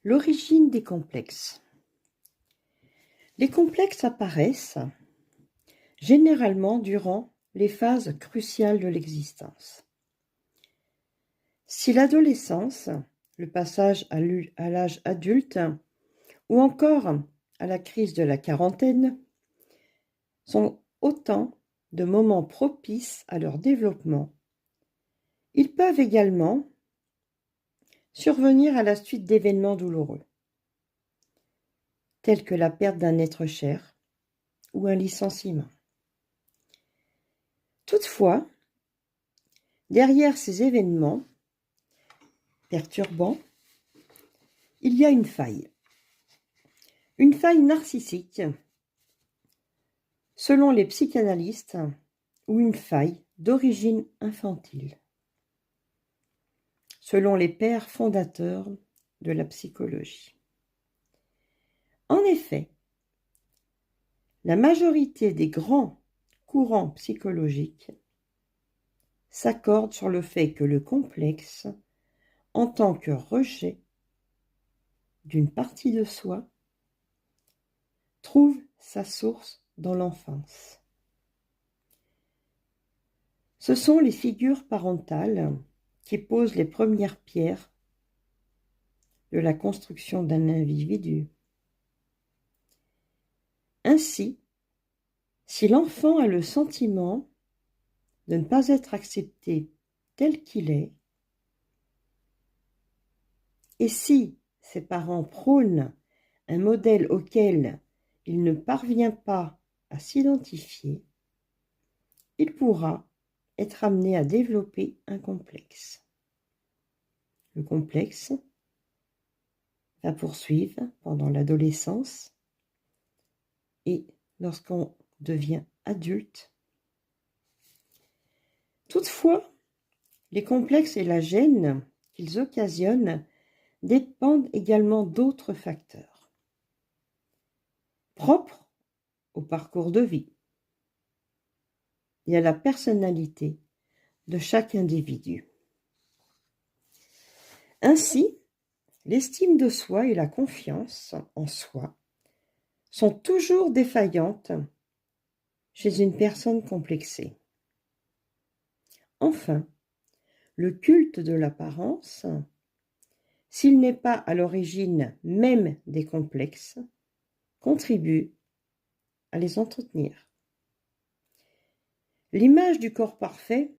L'origine des complexes. Les complexes apparaissent généralement durant les phases cruciales de l'existence. Si l'adolescence, le passage à l'âge adulte ou encore à la crise de la quarantaine sont autant de moments propices à leur développement, ils peuvent également survenir à la suite d'événements douloureux, tels que la perte d'un être cher ou un licenciement. Toutefois, derrière ces événements perturbants, il y a une faille narcissique, selon les psychanalystes, ou une faille d'origine infantile, selon les pères fondateurs de la psychologie. En effet, la majorité des grands courants psychologiques s'accordent sur le fait que le complexe, en tant que rejet d'une partie de soi, trouve sa source dans l'enfance. Ce sont les figures parentales qui posent les premières pierres de la construction d'un individu. Ainsi, si l'enfant a le sentiment de ne pas être accepté tel qu'il est, et si ses parents prônent un modèle auquel il ne parvient pas à s'identifier, il pourra être amené à développer un complexe. Le complexe va poursuivre pendant l'adolescence et lorsqu'on devient adulte. Toutefois, les complexes et la gêne qu'ils occasionnent dépendent également d'autres facteurs, propres au parcours de vie et à la personnalité de chaque individu. Ainsi, l'estime de soi et la confiance en soi sont toujours défaillantes chez une personne complexée. Enfin, le culte de l'apparence, s'il n'est pas à l'origine même des complexes, contribue à les entretenir. L'image du corps parfait